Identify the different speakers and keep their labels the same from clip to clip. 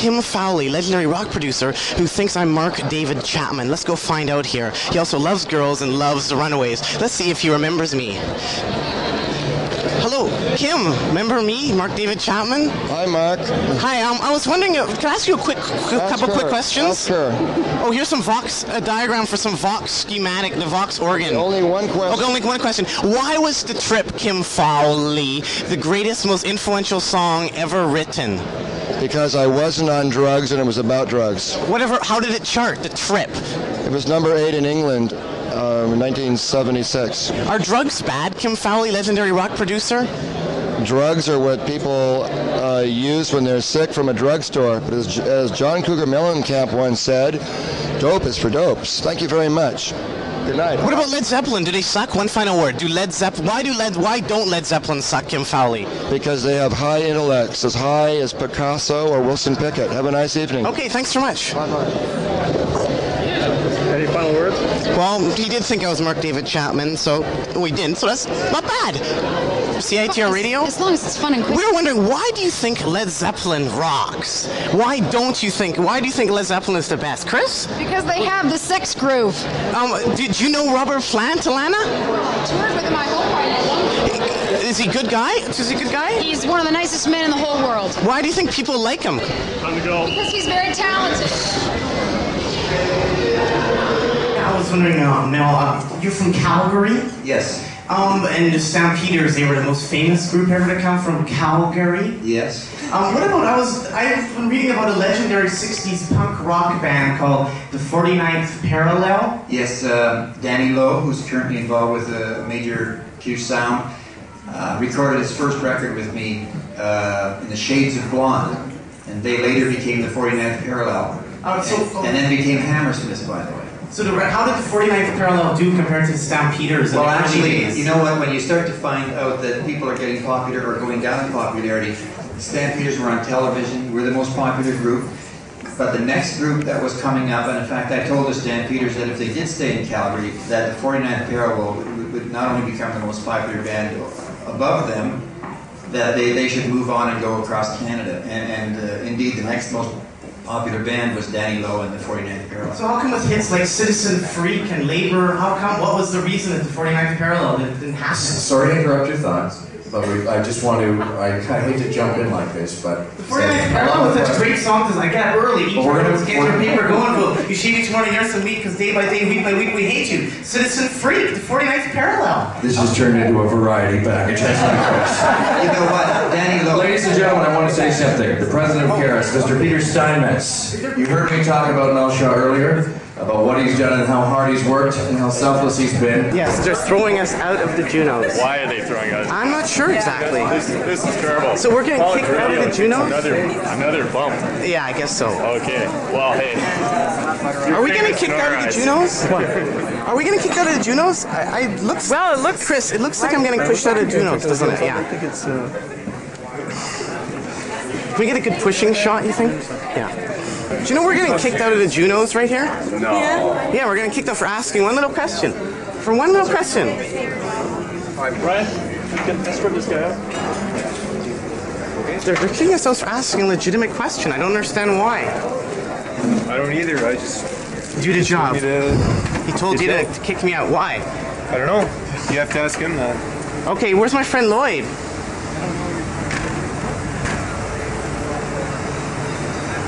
Speaker 1: Kim FOWLEY, legendary rock producer, who thinks I'm Mark David Chapman. Let's go find out here. He also loves girls and loves the Runaways. Let's see if he remembers me. Hello, Kim. Remember me, Mark David Chapman?
Speaker 2: Hi, Mark.
Speaker 1: Hi. I was wondering, can I ask you a couple quick questions?
Speaker 2: Sure.
Speaker 1: Oh, here's a diagram for some Vox schematic, the Vox organ.
Speaker 2: Only one question.
Speaker 1: Okay, only one question. Why was The Trip, Kim FOWLEY, the greatest, most influential song ever written?
Speaker 2: Because I wasn't on drugs and it was about drugs.
Speaker 1: Whatever. How did it chart, The Trip?
Speaker 2: It was number 8 in England in 1976.
Speaker 1: Are drugs bad, Kim FOWLEY, legendary rock producer?
Speaker 2: Drugs are what people use when they're sick from a drugstore. But as John Cougar Mellencamp once said, dope is for dopes. Thank you very much. Good night.
Speaker 1: What about Led Zeppelin? Do they suck? One final word. Why don't Led Zeppelin suck, Kim FOWLEY?
Speaker 2: Because they have high intellects, as high as Picasso or Wilson Pickett. Have a nice evening.
Speaker 1: Okay, thanks so much.
Speaker 2: Bye-bye.
Speaker 3: Any final words?
Speaker 1: Well, he did think I was Mark David Chapman, so we didn't, so that's not bad. CITR Radio?
Speaker 4: As long as it's fun and quick.
Speaker 1: We were wondering, why do you think Led Zeppelin rocks? Why do you think Led Zeppelin is the best? Chris?
Speaker 4: Because they have the sex groove.
Speaker 1: Did you know Robert Plant, Alana?
Speaker 4: I toured with him, I hope I know.
Speaker 1: Is he a good guy? Is he a good guy?
Speaker 4: He's one of the nicest men in the whole world.
Speaker 1: Why do you think people like him?
Speaker 3: Time to go.
Speaker 4: Because he's very talented.
Speaker 1: I was wondering, Mel, you're from Calgary?
Speaker 5: Yes.
Speaker 1: And the Stampeders, they were the most famous group ever to come from Calgary.
Speaker 5: Yes.
Speaker 1: What about, I've been reading about a legendary 60s punk rock band called the 49th Parallel.
Speaker 5: Yes, Danny Lowe, who's currently involved with a major Q Sound, recorded his first record with me in the Shades of Blonde. And they later became the 49th Parallel. And then became Hammersmith, by the way.
Speaker 1: So how did the 49th Parallel do compared to the Stampeders?
Speaker 5: Well, actually, you know what? When you start to find out that people are getting popular or going down in popularity, the Stampeders were on television. We're the most popular group. But the next group that was coming up, and in fact, I told the Stampeders that if they did stay in Calgary, that the 49th Parallel would not only become the most popular band above them, that they should move on and go across Canada. And indeed, the next most popular band was Danny Lowe and the 49th Parallel.
Speaker 1: So how come with hits like Citizen Freak and Labor, what was the reason that the 49th Parallel didn't happen?
Speaker 6: Sorry to interrupt your thoughts, but I just want to, I hate to jump in like this, but...
Speaker 1: The 49th Parallel was such a great song because I get up early, each one of us get your paper going, go, you shave each morning, years and week, because day by day, week by week, we hate you. Citizen Freak, the 49th Parallel.
Speaker 6: This has turned into a variety package.
Speaker 5: You know what? Danny Lowe...
Speaker 6: Ladies and gentlemen, I want to say something. The president of CARIS, Mr. Peter Steinmetz. You heard me talk about Mel Shaw earlier, about what he's done and how hard he's worked and how selfless he's been.
Speaker 1: Yes, they're throwing us out of the Junos.
Speaker 3: Why are they throwing us?
Speaker 1: I'm not sure exactly.
Speaker 3: This is terrible.
Speaker 1: So we're getting kicked out of the Junos?
Speaker 3: Another bump.
Speaker 1: Yeah, I guess so.
Speaker 3: Okay. Well, hey.
Speaker 1: Are we getting kicked out of the Junos? Are we getting kicked out of the Junos? It looks, Chris, it looks like I'm getting pushed out of the Junos, doesn't it? Yeah. I think it's... Can we get a good pushing shot, you think? Yeah. Do you know we're getting kicked out of the Junos right here?
Speaker 3: No.
Speaker 1: Yeah, we're getting kicked out for asking one little question. For one little question.
Speaker 3: Brian, escort this guy out.
Speaker 1: They're kicking us out for asking a legitimate question. I don't understand why.
Speaker 3: I don't either. I just...
Speaker 1: Do the job. He told you to kick me out. Why?
Speaker 3: I don't know. You have to ask him that.
Speaker 1: Okay, where's my friend Lloyd?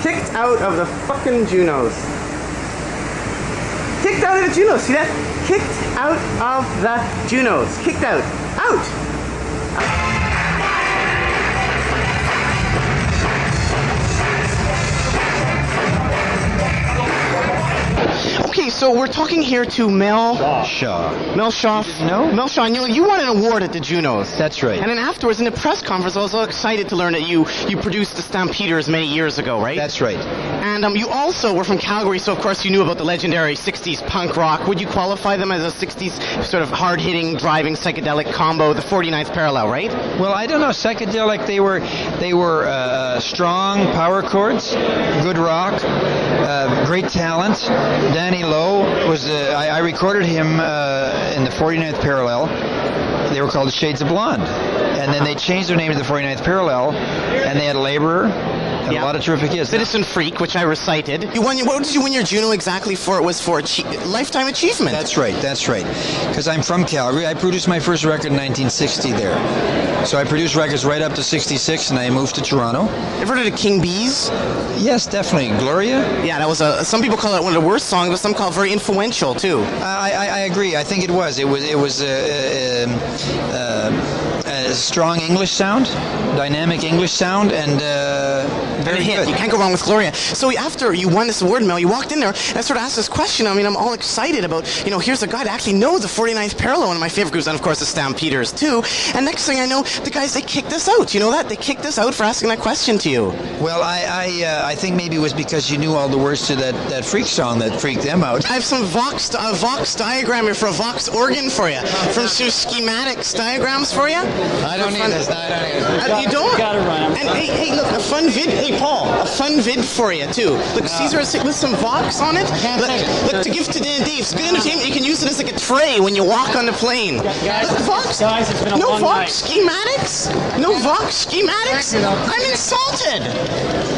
Speaker 1: Kicked out of the fucking Junos. Kicked out of the Junos. See that? Kicked out of the Junos. Kicked out. Out! Okay, so we're talking here to Mel Shaw. Mel Shaw.
Speaker 7: No?
Speaker 1: Mel Shaw, you won an award at the Junos.
Speaker 7: That's right.
Speaker 1: And then afterwards, in the press conference, I was so excited to learn that you produced the Stampeders many years ago, right?
Speaker 7: That's right.
Speaker 1: And you also were from Calgary, so of course you knew about the legendary 60s punk rock. Would you qualify them as a 60s sort of hard-hitting, driving, psychedelic combo, the 49th Parallel, right?
Speaker 7: Well, I don't know. Psychedelic, they were strong power chords, good rock, great talent. Danny Lowe was, I recorded him in the 49th Parallel. They were called the Shades of Blonde. And then they changed their name to the 49th Parallel, and they had Laborer, and a lot of terrific hits.
Speaker 1: Citizen Freak, which I recited. You won. What did you win your Juno exactly for? It was for lifetime achievement.
Speaker 7: That's right. Because I'm from Calgary. I produced my first record in 1960 there. So I produced records right up to 66, and I moved to Toronto.
Speaker 1: Ever heard of King Bees?
Speaker 7: Yes, definitely. Gloria?
Speaker 1: Yeah, that was some people call it one of the worst songs, but some call it very influential too.
Speaker 7: I agree. I think it was. It was a strong English sound, dynamic English sound, and very
Speaker 1: hit.
Speaker 7: good.
Speaker 1: You can't go wrong with Gloria. So after you won this award, Mel, you walked in there and I sort of asked this question. I mean, I'm all excited about, here's a guy that actually knows the 49th Parallel, one of my favorite groups, and of course the Stampeders too. And next thing I know, the guys, they kicked us out. You know that? They kicked us out for asking that question to you.
Speaker 7: Well, I think maybe it was because you knew all the words to that Freak song that freaked them out.
Speaker 1: I have some Vox diagram here for a Vox organ for you. From some schematics diagrams for you.
Speaker 7: I don't need this.
Speaker 1: You don't?
Speaker 7: You gotta run.
Speaker 1: And hey, look, a fun vid. Hey, Paul, a fun vid for you too. Look, Caesar with some Vox on it. Look, to give to Dan Dave. It's good entertainment. You can use it as like a tray when you walk on the plane.
Speaker 8: Guys,
Speaker 1: Vox.
Speaker 8: It's been a
Speaker 1: no
Speaker 8: long
Speaker 1: Vox
Speaker 8: night.
Speaker 1: schematics. No Vox schematics. I'm insulted.